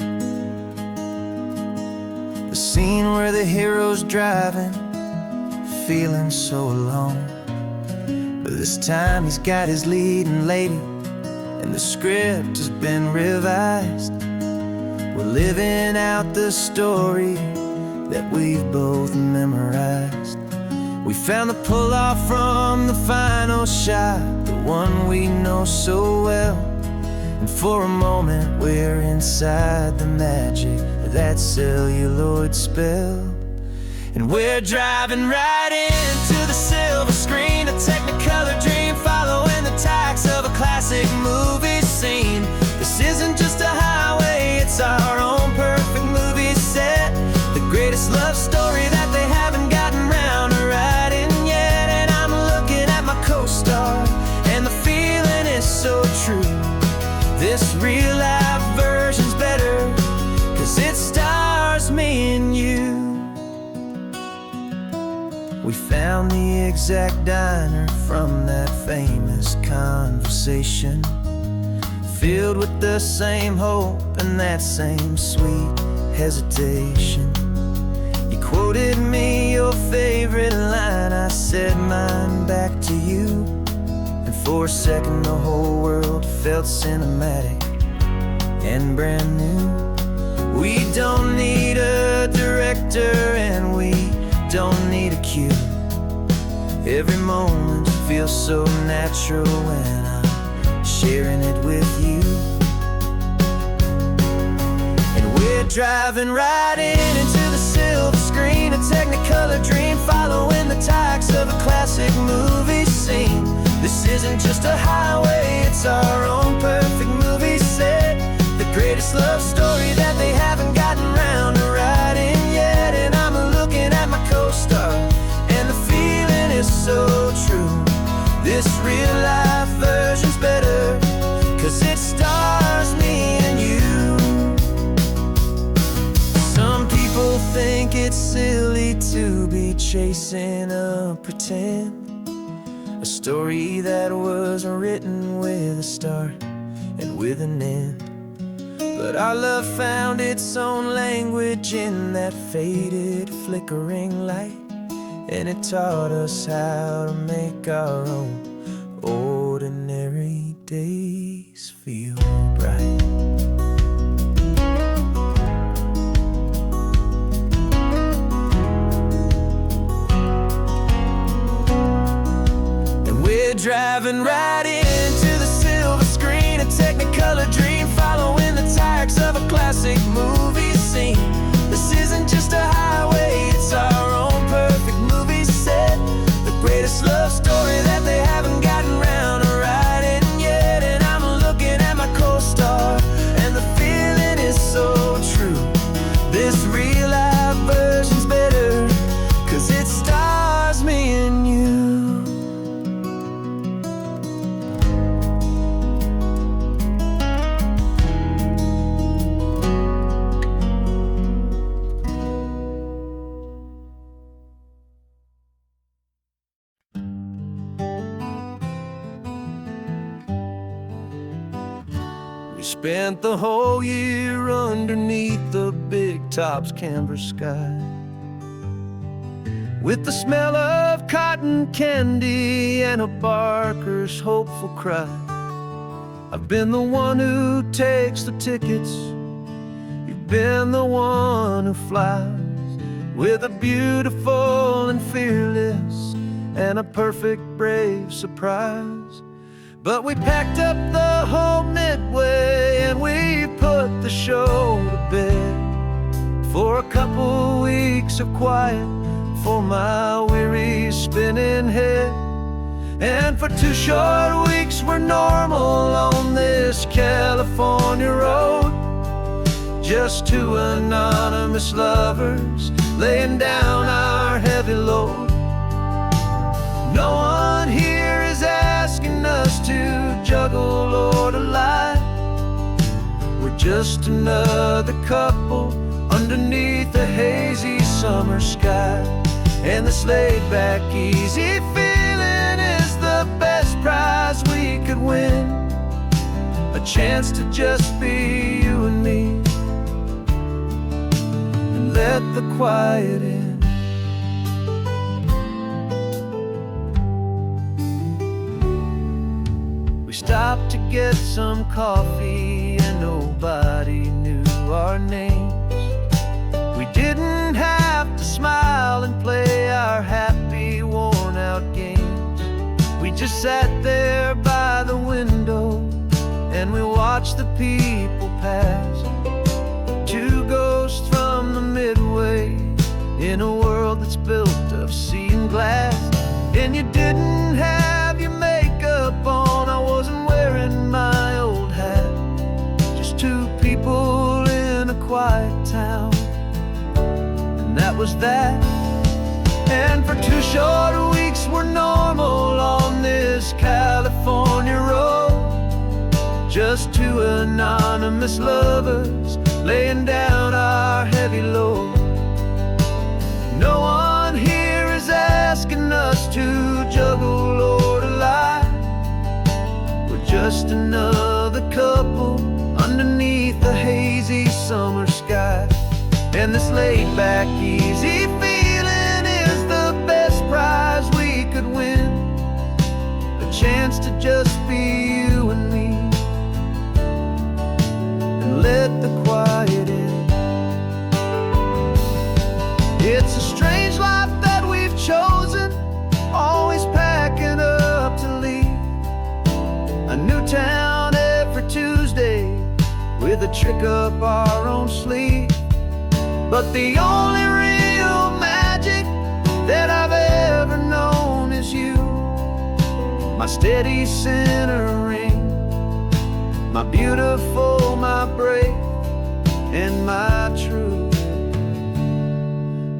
the scene where the hero's driving, feeling so alone. But this time he's got his leading lady, and the script has been revised. We're living out the story that we've both memorized. We found the pull-off from the final shot, the one we know so well. And for a moment we're inside the magic of that celluloid spell. And we're driving right into the silver screen, a technicolor dream following the tacks of a classic movie scene. This isn't just a highway, it's our own perfect movie set, the greatest love story that they haven't gotten round to writing yet. And I'm looking at my co-star, and the feeling is so true. This real life version's better, 'cause it stars me and you. We found the exact diner from that famous conversation, filled with the same hope and that same sweet hesitation. You quoted me your favorite line, I said mine back to you. And for a second the whole world felt cinematic and brand new. We don't need a director and we don't need a cue. Every moment feels so natural when I'm sharing it with you. And we're driving right into the silver screen, a technicolor dream following the tacks of a classic movie scene. This isn't just a highway, it's our own perfect movie set, the greatest love story that they haven't gotten round to writing yet. And I'm looking at my co-star, and the feeling is so true. This real life version's better, 'cause it stars me and you. Some people think it's silly to be chasing a pretend, a story that was written with a start and with an end. But our love found its own language in that faded, flickering light, and it taught us how to make our own ordinary days feel bright. And we're driving right into the silver screen, a Technicolor dream, following the tires of a classic movie scene. This isn't just a highway, it's our own perfect movie set, the greatest love story that they haven't gotten round to writing yet. And I'm looking at my co-star, and the feeling is so true. This real life version's better, 'cause it stars me and you. We spent the whole year underneath the big top's canvas sky, with the smell of cotton candy and a barker's hopeful cry. I've been the one who takes the tickets, you've been the one who flies, with a beautiful and fearless and a perfect brave surprise. But we packed up the whole Midway and we put the show to bed, for a couple weeks of quiet for my weary spinning head. And for 2 short weeks we're normal on this California road, just 2 anonymous lovers laying down our heavy load. No one here is asking us to juggle or to lie. We're just another couple underneath a hazy summer sky. And this laid-back, easy feeling is the best prize we could win, a chance to just be you and me, and let the quiet in. We stopped to get some coffee and nobody knew our names. We didn't have to smile and play our happy, worn-out games. We just sat there by the window and we watched the people pass, 2 ghosts from the Midway in a world that's built of sea and glass. And you didn't have your makeup on, I wasn't wearing my old hat, just 2 people in a quiet town, and that was that. And for 2 short weeks we're normal on this California road, just 2 anonymous lovers laying down our heavy load. No one here is asking us to juggle or to lie. We're just another couple underneath the hazy summer sky. And this laid-back, easy feeling is the best prize we could win, a chance to just be you and me, and let the quiet in. It's a strange life that we've chosen, always packing up to leave, a new town every Tuesday with a trick up our own sleeve. But the only real magic that I've ever known is you, my steady centering, my beautiful, my brave, and my true.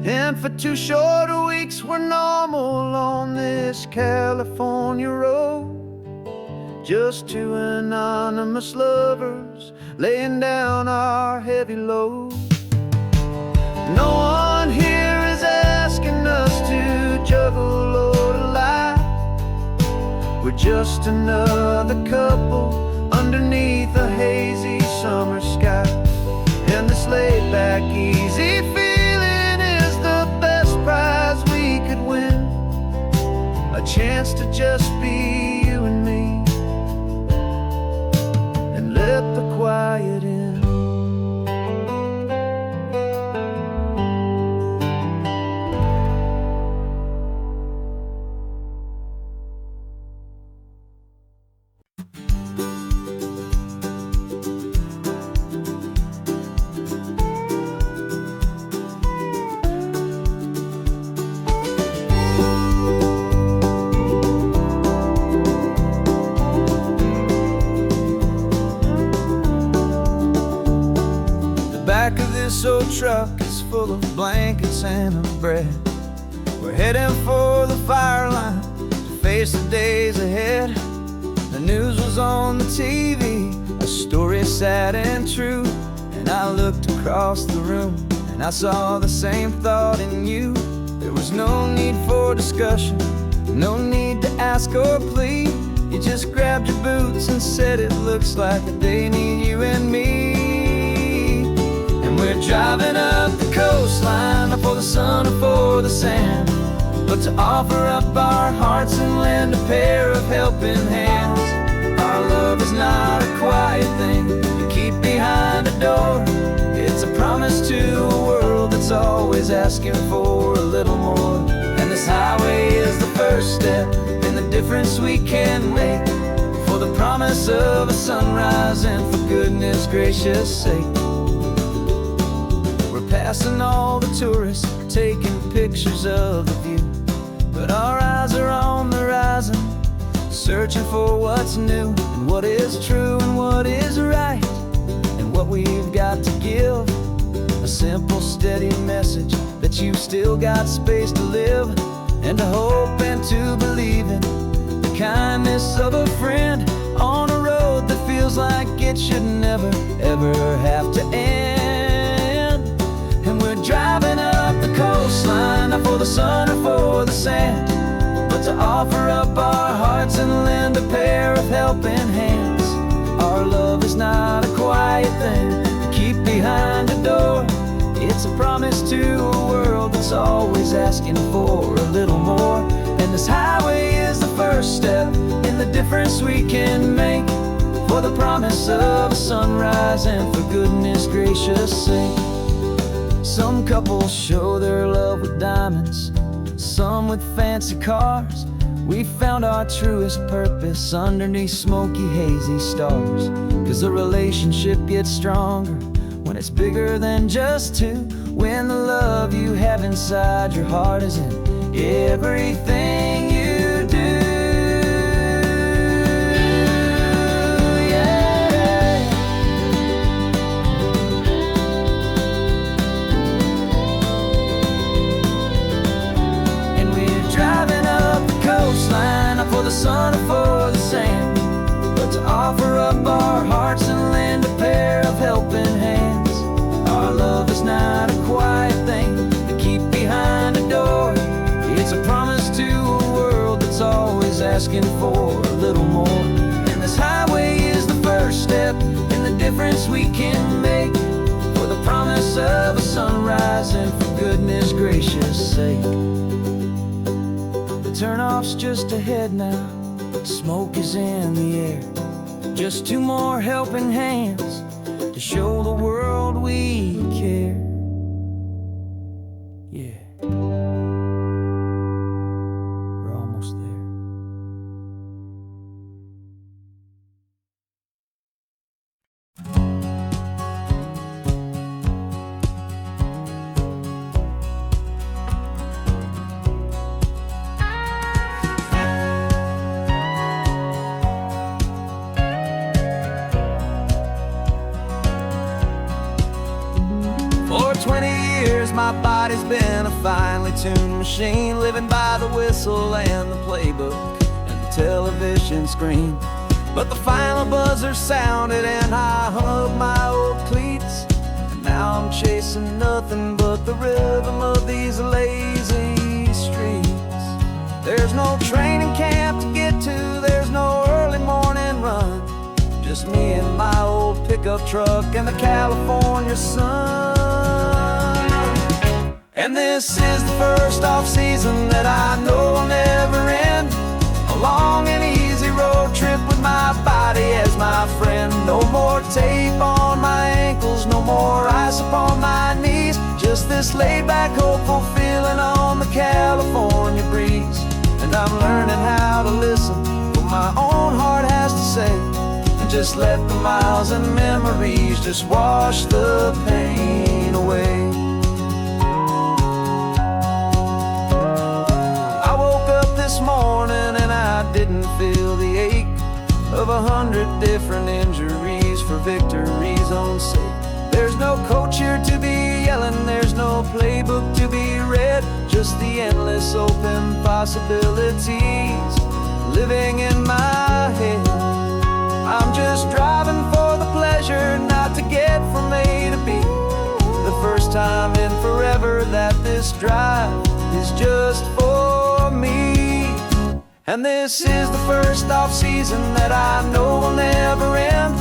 And for 2 short weeks we're normal on this California road. Just 2 anonymous lovers laying down our heavy load. No one here is asking us to juggle or to lie. We're just another couple underneath a hazy summer sky. And this laid back, easy feeling is the best prize we could win. A chance to just be you and me, and let the quiet in. Back of this old truck is full of blankets and of bread. We're heading for the fire line to face the days ahead. The news was on the TV, a story sad and true. And I looked across the room and I saw the same thought in you. There was no need for discussion, no need to ask or plead. You just grabbed your boots and said it looks like the day need you and me. We're driving up the coastline, not for the sun or for the sand, but to offer up our hearts and lend a pair of helping hands. Our love is not a quiet thing you keep behind a door. It's a promise to a world that's always asking for a little more. And this highway is the first step in the difference we can make, for the promise of a sunrise and for goodness gracious sake. Passing all the tourists, taking pictures of the view, but our eyes are on the horizon, searching for what's new and what is true and what is right, and what we've got to give. A simple, steady message that you've still got space to live, and to hope and to believe in the kindness of a friend on a road that feels like it should never, ever have to end. And we're driving up the coastline, not for the sun or for the sand, but to offer up our hearts and lend a pair of helping hands. Our love is not a quiet thing to keep behind a door. It's a promise to a world that's always asking for a little more. And this highway is the first step in the difference we can make, for the promise of a sunrise and for goodness gracious sake. Some couples show their love with diamonds, some with fancy cars. We found our truest purpose underneath smoky, hazy stars. 'Cause the relationship gets stronger when it's bigger than just two, when the love you have inside your heart is in everything you do. For the sun or for the sand, but to offer up our hearts and lend a pair of helping hands. Our love is not a quiet thing to keep behind a door. It's a promise to a world that's always asking for a little more. And this highway is the first step in the difference we can make, for the promise of a sunrise and for goodness gracious sake. Turnoff's just ahead now, smoke is in the air. Just 2 more helping hands to show the world we care. Yeah, we're almost there. my body's been a finely tuned machine, living by the whistle and the playbook and the television screen. But the final buzzer sounded and I hung up my old cleats, and now I'm chasing nothing but the rhythm of these lazy streets. There's no training camp to get to, there's no early morning run, just me and my old pickup truck and the California sun. And this is the first off-season that I know will never end, a long and easy road trip with my body as my friend. No more tape on my ankles, no more ice upon my knees, just this laid-back, hopeful feeling on the California breeze. And I'm learning how to listen what my own heart has to say, and just let the miles and memories just wash the pain away. I woke up this morning and I didn't feel the ache of 100 different injuries for victory's own sake. There's no coach here to be yelling, there's no playbook to be read, just the endless open possibilities living in my head. I'm just driving for the pleasure, not to get from A to B. The first time in forever that this drive is just for me. And this is the first off-season that I know will never end,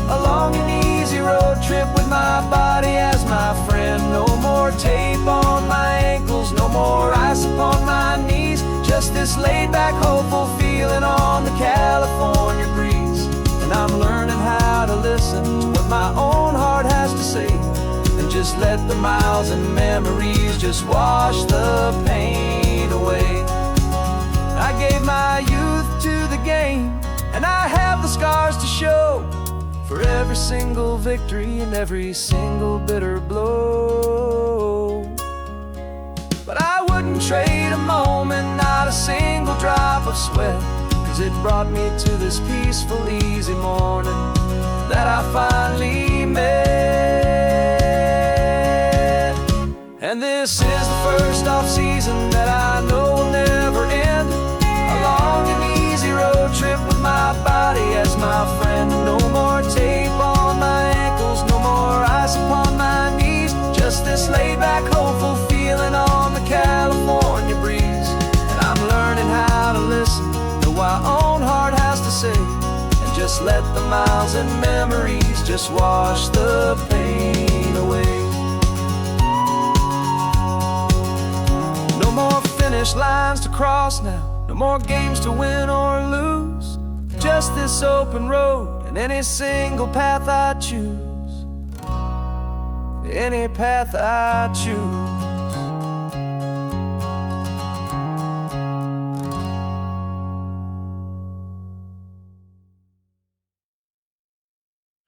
a long and easy road trip with my body as my friend. No more tape on my ankles, no more ice upon my knees, just this laid-back, hopeful feeling on the California breeze. And I'm learning how to listen to what my own heart has to say, and just let the miles and memories just wash the pain away. I gave my youth to the game, and I have the scars to show for every single victory and every single bitter blow. But I wouldn't trade a moment, not a single drop of sweat, 'cause it brought me to this peaceful, easy morning that I finally met. And this is the first off-season that I know will never end, a long and easy road trip with my body as my friend. No more tape on my ankles, no more ice upon my knees, just this laid-back, hopeful feeling on the California breeze. And I'm learning how to listen to what my own heart has to say, and just let the miles and memories just wash the pain away. No more finish lines to cross now, no more games to win or lose, just this open road and any single path I choose, any path I choose.